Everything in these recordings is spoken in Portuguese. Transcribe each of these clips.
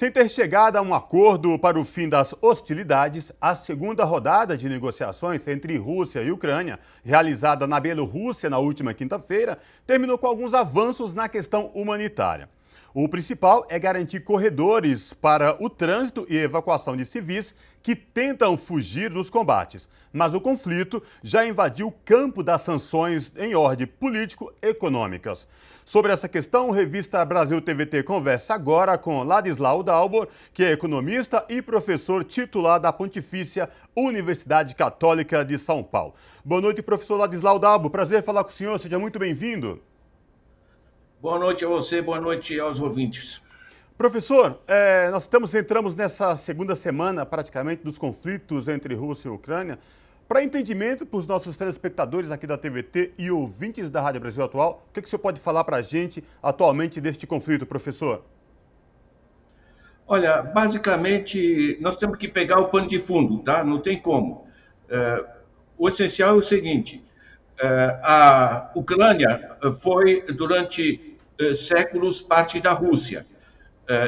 Sem ter chegado a um acordo para o fim das hostilidades, a segunda rodada de negociações entre Rússia e Ucrânia, realizada na Bielorrússia na última quinta-feira, terminou com alguns avanços na questão humanitária. O principal é garantir corredores para o trânsito e evacuação de civis que tentam fugir dos combates. Mas o conflito já invadiu o campo das sanções em ordem político-econômicas. Sobre essa questão, a revista Brasil TVT conversa agora com Ladislau Dalbor, que é economista e professor titular da Pontifícia Universidade Católica de São Paulo. Boa noite, professor Ladislau Dalbor. Prazer falar com o senhor. Seja muito bem-vindo. Boa noite a você, boa noite aos ouvintes. Professor, nós entramos nessa segunda semana, praticamente, dos conflitos entre Rússia e Ucrânia. Para entendimento para os nossos telespectadores aqui da TVT e ouvintes da Rádio Brasil Atual, o que o senhor pode falar para a gente atualmente deste conflito, professor? Olha, basicamente, nós temos que pegar o pano de fundo, tá? Não tem como. O essencial é o seguinte, a Ucrânia foi, durante séculos, parte da Rússia.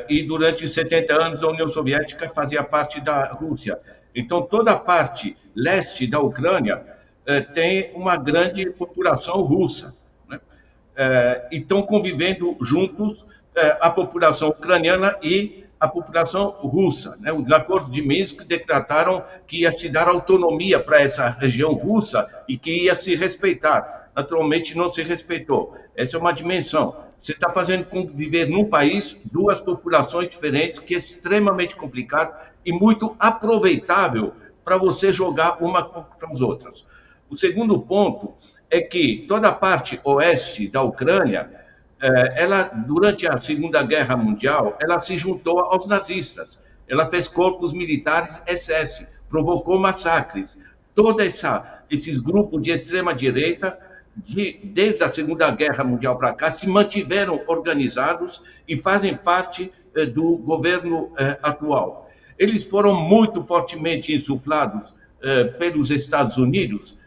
E durante 70 anos a União Soviética fazia parte da Rússia. Então, toda a parte leste da Ucrânia tem uma grande população russa, né? E estão convivendo juntos a população ucraniana e a população russa, né? Os acordos de Minsk decretaram que ia se dar autonomia para essa região russa e que ia se respeitar. Naturalmente, não se respeitou. Essa é uma dimensão. Você está fazendo conviver num país duas populações diferentes, que é extremamente complicado e muito aproveitável para você jogar uma contra as outras. O segundo ponto é que toda a parte oeste da Ucrânia, ela, durante a Segunda Guerra Mundial, ela se juntou aos nazistas. Ela fez corpos militares SS, provocou massacres. Esses grupos de extrema-direita, desde a Segunda Guerra Mundial para cá, se mantiveram organizados e fazem parte do governo atual. Eles foram muito fortemente insuflados pelos Estados Unidos,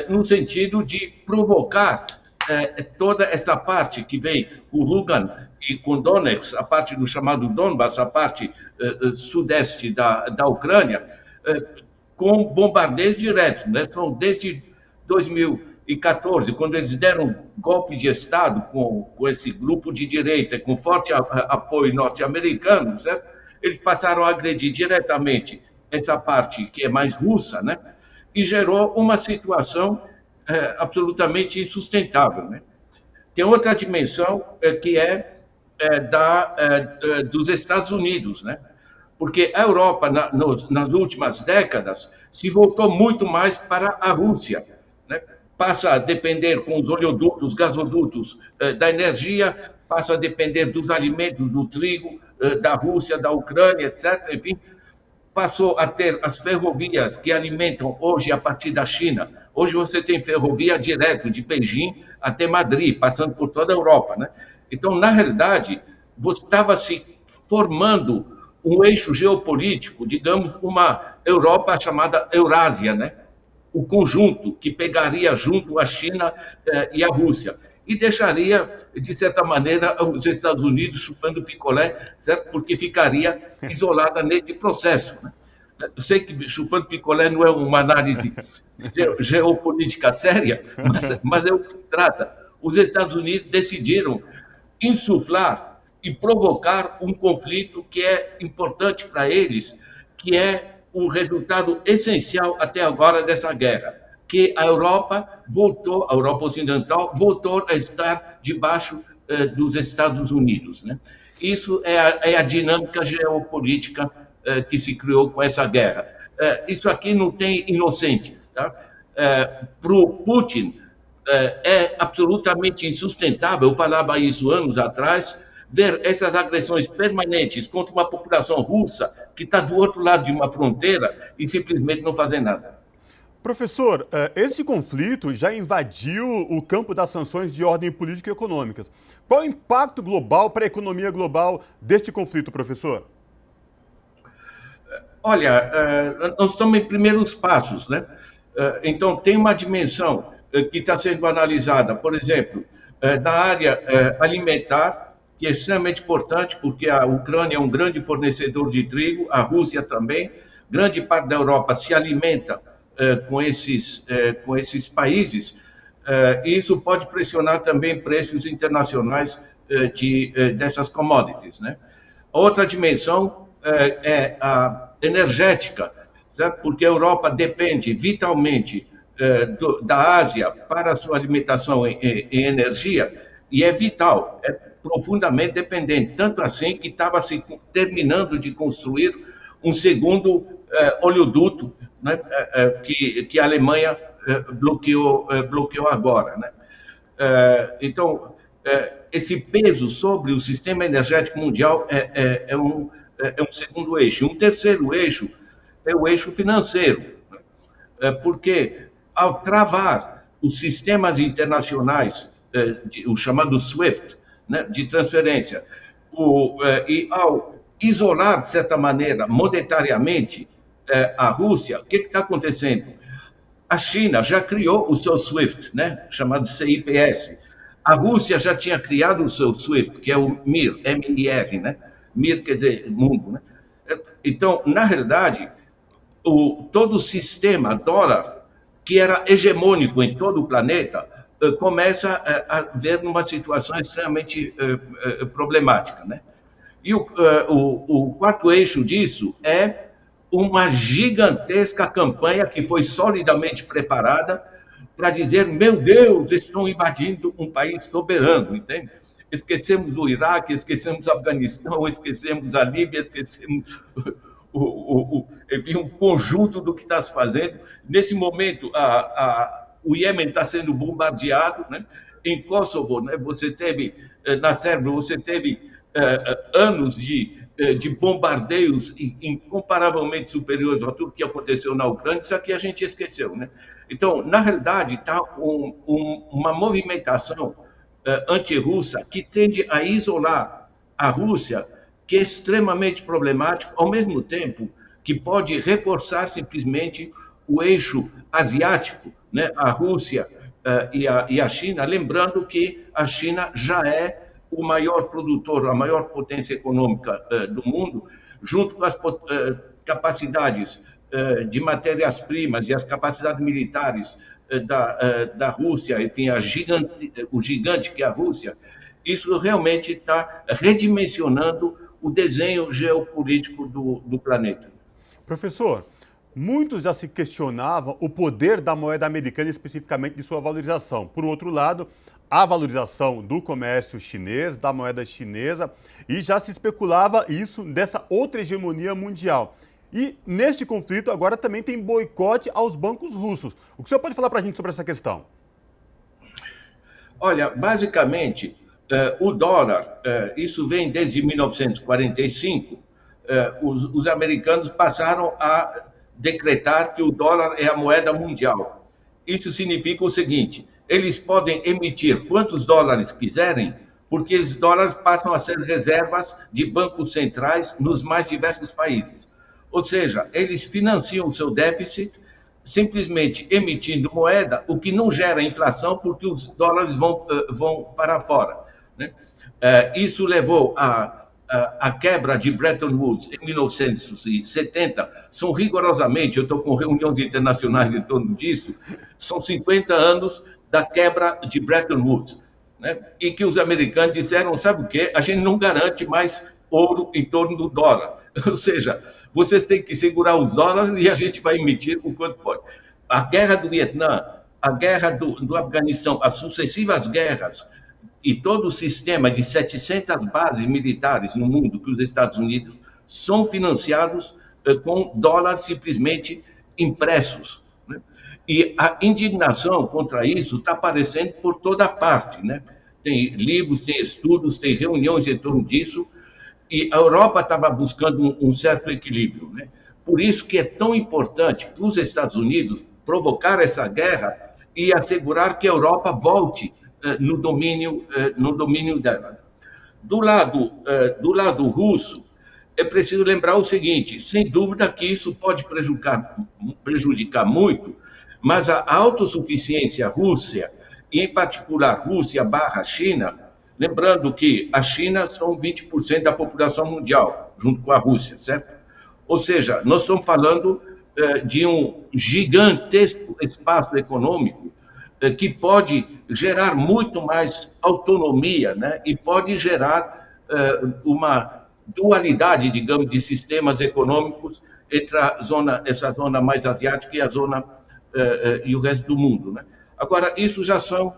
no sentido de provocar toda essa parte que vem com Lugan e com Donetsk, a parte do chamado Donbass, a parte sudeste da Ucrânia, com bombardeios diretos, né? São desde 2014, quando eles deram golpe de Estado com esse grupo de direita, com forte apoio norte-americano, certo? Eles passaram a agredir diretamente essa parte que é mais russa, né? E gerou uma situação absolutamente insustentável, né? Tem outra dimensão que é dos Estados Unidos, né? Porque a Europa, nas últimas décadas, se voltou muito mais para a Rússia, né? Passa a depender com os oleodutos, gasodutos da energia, passa a depender dos alimentos, do trigo, da Rússia, da Ucrânia, etc. Enfim, passou a ter as ferrovias que alimentam hoje a partir da China. Hoje você tem ferrovia direto de Beijing até Madrid, passando por toda a Europa, né? Então, na realidade, estava se formando um eixo geopolítico, digamos, uma Europa chamada Eurásia, né? O conjunto que pegaria junto a China e a Rússia e deixaria, de certa maneira, os Estados Unidos chupando picolé, certo? Porque ficaria isolada nesse processo, né? Eu sei que chupando picolé não é uma análise geopolítica séria, mas é o que se trata. Os Estados Unidos decidiram insuflar e provocar um conflito que é importante para eles, que é o resultado essencial até agora dessa guerra, que a Europa Ocidental voltou a estar debaixo dos Estados Unidos, né? Isso é a dinâmica geopolítica que se criou com essa guerra. Isso aqui não tem inocentes, tá? Para o Putin, é absolutamente insustentável, eu falava isso anos atrás, ver essas agressões permanentes contra uma população russa que está do outro lado de uma fronteira e simplesmente não fazer nada. Professor, esse conflito já invadiu o campo das sanções de ordem política e econômicas. Qual o impacto global para a economia global deste conflito, professor? Olha, nós estamos em primeiros passos, né? Então, tem uma dimensão que está sendo analisada, por exemplo, na área alimentar, que é extremamente importante, porque a Ucrânia é um grande fornecedor de trigo, a Rússia também, grande parte da Europa se alimenta com esses países, e isso pode pressionar também preços internacionais dessas commodities, né? Outra dimensão é a energética, certo? Porque a Europa depende vitalmente da Ásia para a sua alimentação em energia, e é vital, é profundamente dependente, tanto assim que estava se terminando de construir um segundo oleoduto, né, que a Alemanha bloqueou agora, né? Então, esse peso sobre o sistema energético mundial é um segundo eixo. Um terceiro eixo é o eixo financeiro, né? Porque ao travar os sistemas internacionais, o chamado SWIFT, né, de transferência, e ao isolar, de certa maneira, monetariamente, a Rússia, o que está acontecendo? A China já criou o seu SWIFT, né, chamado CIPS. A Rússia já tinha criado o seu SWIFT, que é o MIR, M-I-R, né? MIR quer dizer mundo, né? Então, na realidade, todo o sistema dólar, que era hegemônico em todo o planeta, começa a ver numa situação extremamente problemática, né? E o quarto eixo disso é uma gigantesca campanha que foi solidamente preparada para dizer, meu Deus, estão invadindo um país soberano, entende? Esquecemos o Iraque, esquecemos o Afeganistão, esquecemos a Líbia, esquecemos enfim, um conjunto do que está se fazendo. Nesse momento, o Iêmen está sendo bombardeado, né? Em Kosovo, né, na Sérvia, você teve anos de bombardeios incomparavelmente superiores a tudo que aconteceu na Ucrânia, isso aqui a gente esqueceu, né? Então, na realidade, está uma movimentação antirrussa que tende a isolar a Rússia, que é extremamente problemático, ao mesmo tempo que pode reforçar simplesmente o eixo asiático, né? A Rússia e a China, lembrando que a China já é o maior produtor, a maior potência econômica do mundo, junto com as capacidades de matérias-primas e as capacidades militares da Rússia, enfim, o gigante que é a Rússia. Isso realmente está redimensionando o desenho geopolítico do planeta. Professor, muitos já se questionavam o poder da moeda americana, especificamente de sua valorização. Por outro lado, a valorização do comércio chinês, da moeda chinesa, e já se especulava isso dessa outra hegemonia mundial. E neste conflito agora também tem boicote aos bancos russos. O que o senhor pode falar para a gente sobre essa questão? Olha, basicamente, o dólar, isso vem desde 1945, os americanos passaram a decretar que o dólar é a moeda mundial. Isso significa o seguinte, eles podem emitir quantos dólares quiserem, porque esses dólares passam a ser reservas de bancos centrais nos mais diversos países. Ou seja, eles financiam o seu déficit simplesmente emitindo moeda, o que não gera inflação, porque os dólares vão para fora, né? Isso levou à quebra de Bretton Woods em 1970. São rigorosamente, eu estou com reuniões internacionais em torno disso, são 50 anos da quebra de Bretton Woods, né? E que os americanos disseram, sabe o quê? A gente não garante mais ouro em torno do dólar. Ou seja, vocês têm que segurar os dólares e a gente vai emitir o quanto pode. A guerra do Vietnã, a guerra do Afeganistão, as sucessivas guerras e todo o sistema de 700 bases militares no mundo que os Estados Unidos são financiados com dólares simplesmente impressos, né? E a indignação contra isso está aparecendo por toda parte, né? Tem livros, tem estudos, tem reuniões em torno disso, e a Europa estava buscando um certo equilíbrio, né? Por isso que é tão importante para os Estados Unidos provocar essa guerra e assegurar que a Europa volte no domínio dela. Do lado russo, é preciso lembrar o seguinte, sem dúvida que isso pode prejudicar muito, mas a autossuficiência Rússia, e em particular Rússia / China, Lembrando que a China são 20% da população mundial, junto com a Rússia, certo? Ou seja, nós estamos falando de um gigantesco espaço econômico que pode gerar muito mais autonomia, né? E pode gerar uma dualidade, digamos, de sistemas econômicos entre essa zona mais asiática e a zona e o resto do mundo, né? Agora, isso já são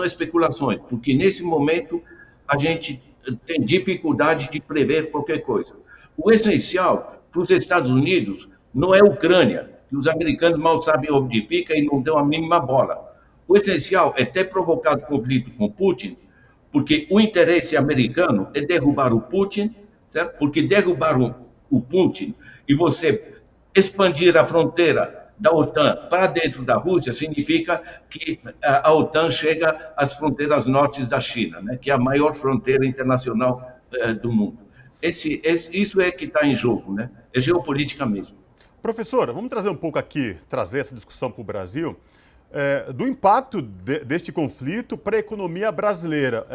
especulações, porque nesse momento a gente tem dificuldade de prever qualquer coisa. O essencial para os Estados Unidos não é a Ucrânia, que os americanos mal sabem onde fica e não dão a mínima bola. O essencial é ter provocado conflito com Putin, porque o interesse americano é derrubar o Putin, certo? Porque derrubar o Putin e você expandir a fronteira da OTAN para dentro da Rússia significa que a OTAN chega às fronteiras norte da China, né? Que é a maior fronteira internacional do mundo. Isso é que está em jogo, né? É geopolítica mesmo. Professora, vamos trazer um pouco aqui, trazer essa discussão para o Brasil, do impacto deste conflito para a economia brasileira.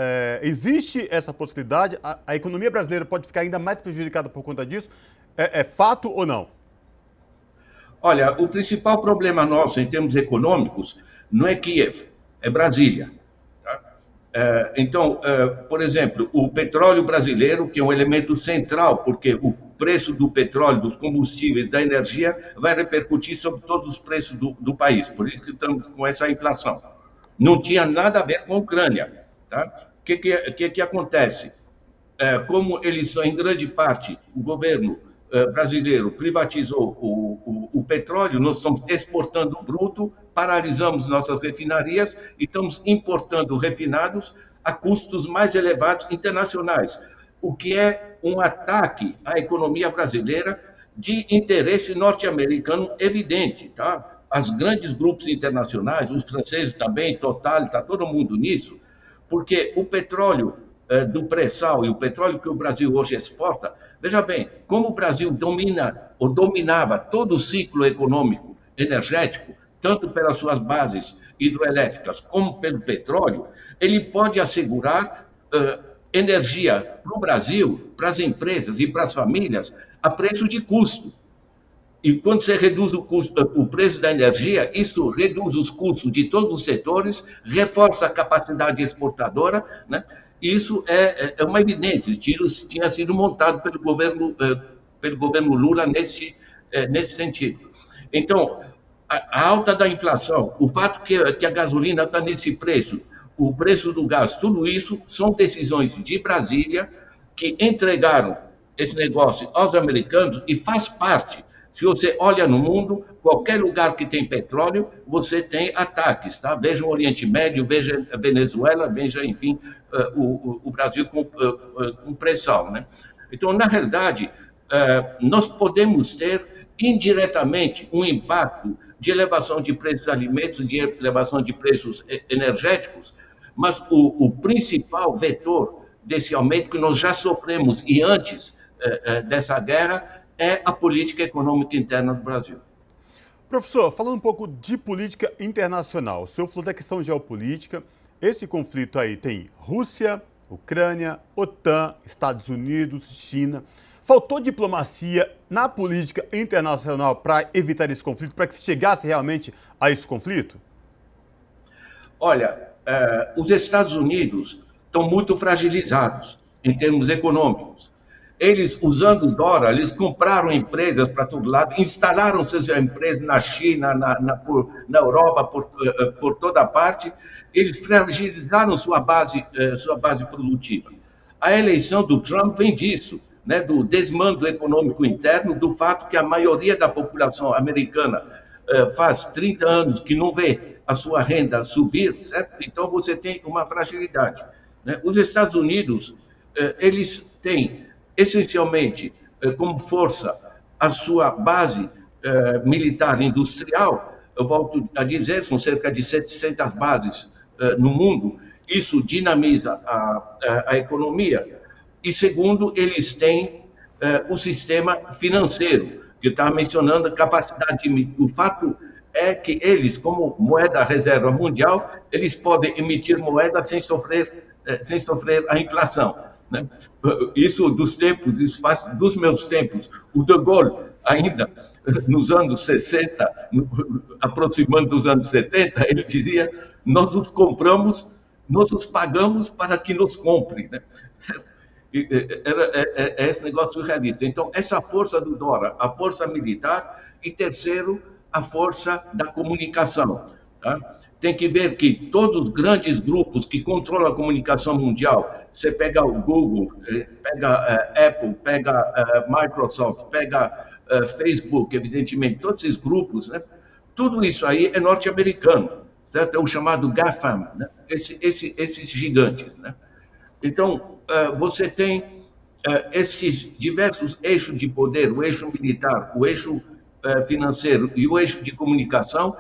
Existe essa possibilidade? A economia brasileira pode ficar ainda mais prejudicada por conta disso? É fato ou não? Olha, o principal problema nosso em termos econômicos não é Kiev, é Brasília. Tá? Então, por exemplo, o petróleo brasileiro, que é um elemento central, porque o preço do petróleo, dos combustíveis, da energia, vai repercutir sobre todos os preços do país. Por isso que estamos com essa inflação. Não tinha nada a ver com a Ucrânia. Tá? O que acontece? Como eles são, em grande parte, o governo brasileiro privatizou o petróleo, nós estamos exportando bruto, paralisamos nossas refinarias e estamos importando refinados a custos mais elevados internacionais, o que é um ataque à economia brasileira de interesse norte-americano evidente, tá? Os grandes grupos internacionais, os franceses também, Total, está todo mundo nisso, porque o petróleo do pré-sal e o petróleo que o Brasil hoje exporta, veja bem, como o Brasil domina ou dominava todo o ciclo econômico energético, tanto pelas suas bases hidroelétricas como pelo petróleo, ele pode assegurar energia para o Brasil, para as empresas e para as famílias a preço de custo. E quando você reduz o preço da energia, isso reduz os custos de todos os setores, reforça a capacidade exportadora, né? Isso é uma evidência. Isso tinha sido montado pelo governo Lula nesse sentido. Então, a alta da inflação, o fato que a gasolina está nesse preço, o preço do gás, tudo isso são decisões de Brasília que entregaram esse negócio aos americanos e faz parte. Se você olha no mundo, qualquer lugar que tem petróleo, você tem ataques, tá? Veja o Oriente Médio, veja a Venezuela, veja, enfim, o Brasil com pressão, né? Então, na realidade, nós podemos ter indiretamente um impacto de elevação de preços de alimentos, de elevação de preços energéticos, mas o principal vetor desse aumento que nós já sofremos e antes dessa guerra é a política econômica interna do Brasil. Professor, falando um pouco de política internacional, o senhor falou da questão geopolítica. Esse conflito aí tem Rússia, Ucrânia, OTAN, Estados Unidos, China. Faltou diplomacia na política internacional para evitar esse conflito, para que se chegasse realmente a esse conflito? Olha, os Estados Unidos estão muito fragilizados em termos econômicos. Eles, usando o dólar, eles compraram empresas para todo lado, instalaram suas empresas na China, na Europa, por toda parte. Eles fragilizaram sua base produtiva. A eleição do Trump vem disso, né, do desmando econômico interno, do fato que a maioria da população americana faz 30 anos que não vê a sua renda subir, certo? Então você tem uma fragilidade, né? Os Estados Unidos, eles têm essencialmente como força a sua base militar industrial. Eu volto a dizer, são cerca de 700 bases no mundo. Isso dinamiza a economia. E segundo, eles têm o sistema financeiro, que eu estava mencionando, a capacidade de... O fato é que eles, como moeda reserva mundial, eles podem emitir moeda sem sofrer sem sofrer a inflação, né? Isso isso faz dos meus tempos. O De Gaulle, ainda nos anos 60, aproximando dos anos 70, ele dizia: nós os compramos, nós os pagamos para que nos comprem, né? É esse negócio surrealista. Então, essa força do Dora, a força militar, e terceiro, a força da comunicação. Tá? Tem que ver que todos os grandes grupos que controlam a comunicação mundial, você pega o Google, pega Apple, pega Microsoft, pega Facebook, evidentemente, todos esses grupos, né? Tudo isso aí é norte-americano, certo? É o chamado GAFAM, né? Esses gigantes, né? Então, você tem esses diversos eixos de poder, o eixo militar, o eixo financeiro e o eixo de comunicação,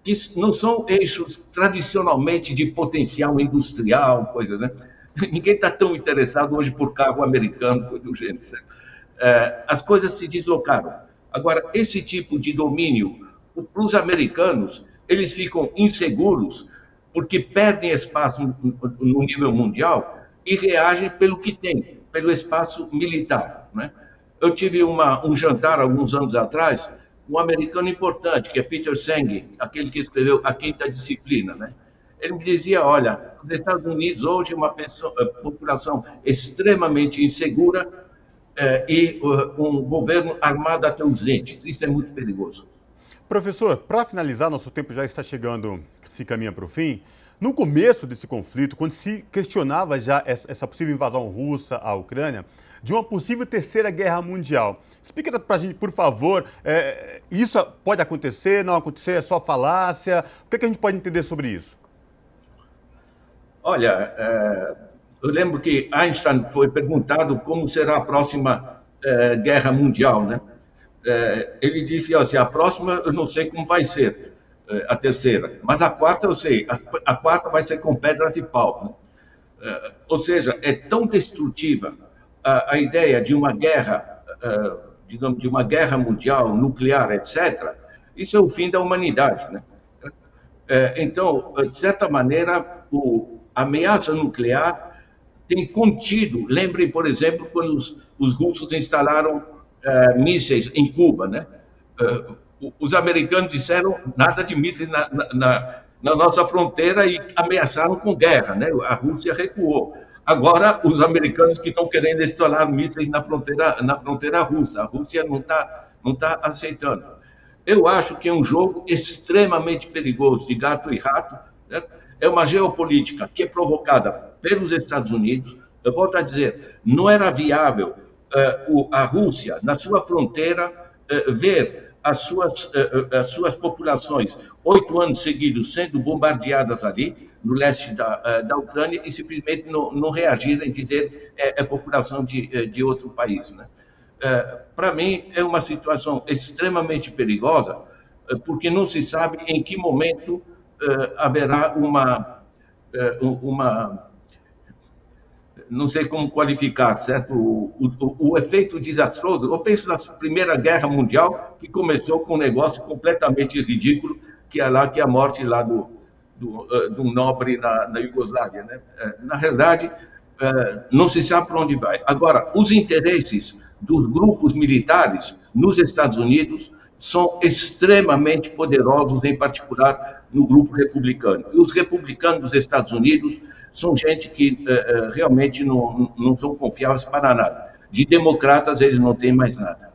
que não são eixos tradicionalmente de potencial industrial, coisa, né? Ninguém está tão interessado hoje por carro americano, coisa do gênero, certo? As coisas se deslocaram. Agora, esse tipo de domínio, para os americanos, eles ficam inseguros porque perdem espaço no nível mundial e reagem pelo que tem, pelo espaço militar, né? Eu tive um jantar alguns anos atrás, um americano importante, que é Peter Senge, aquele que escreveu A Quinta Disciplina, né? Ele me dizia: olha, os Estados Unidos hoje é uma população extremamente insegura e um governo armado até os dentes. Isso é muito perigoso. Professor, para finalizar, nosso tempo já está chegando, se caminha para o fim. No começo desse conflito, quando se questionava já essa possível invasão russa à Ucrânia, de uma possível terceira guerra mundial. Explica para a gente, por favor, isso pode acontecer, não acontecer, é só falácia? O que a gente pode entender sobre isso? Olha, eu lembro que Einstein foi perguntado como será a próxima guerra mundial, né? Ele disse assim: a próxima eu não sei como vai ser, a terceira, mas a quarta eu sei, a quarta vai ser com pedras e pau, né? Ou seja, é tão destrutiva a ideia de uma guerra, digamos, de uma guerra mundial, nuclear, etc. Isso é o fim da humanidade, né? Então, de certa maneira, a ameaça nuclear tem contido. Lembrem, por exemplo, quando os russos instalaram mísseis em Cuba, né? Os americanos disseram nada de mísseis na nossa fronteira e ameaçaram com guerra, né? A Rússia recuou. Agora, os americanos que estão querendo instalar mísseis na fronteira russa, a Rússia não tá aceitando. Eu acho que é um jogo extremamente perigoso, de gato e rato, né? É uma geopolítica que é provocada pelos Estados Unidos. Eu volto a dizer, não era viável a Rússia, na sua fronteira, ver as suas populações 8 anos seguidos sendo bombardeadas ali, no leste da Ucrânia, e simplesmente não reagirem, dizer é população de outro país, né? Para mim, é uma situação extremamente perigosa, porque não se sabe em que momento haverá não sei como qualificar, certo? O efeito desastroso. Eu penso na Primeira Guerra Mundial, que começou com um negócio completamente ridículo, que é a morte lá do nobre na Iugoslávia, né? Na realidade, não se sabe para onde vai. Agora, os interesses dos grupos militares nos Estados Unidos são extremamente poderosos, em particular no grupo republicano. E os republicanos dos Estados Unidos são gente que realmente não são confiáveis para nada. De democratas, eles não têm mais nada.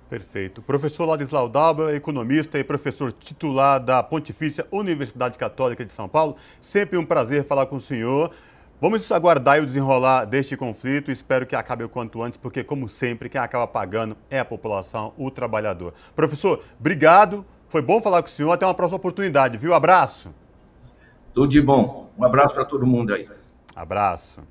Perfeito. Professor Ladislau Dauber, economista e professor titular da Pontifícia Universidade Católica de São Paulo. Sempre um prazer falar com o senhor. Vamos aguardar o desenrolar deste conflito. Espero que acabe o quanto antes, porque, como sempre, quem acaba pagando é a população, o trabalhador. Professor, obrigado. Foi bom falar com o senhor. Até uma próxima oportunidade, viu? Abraço. Tudo de bom. Um abraço para todo mundo aí. Abraço.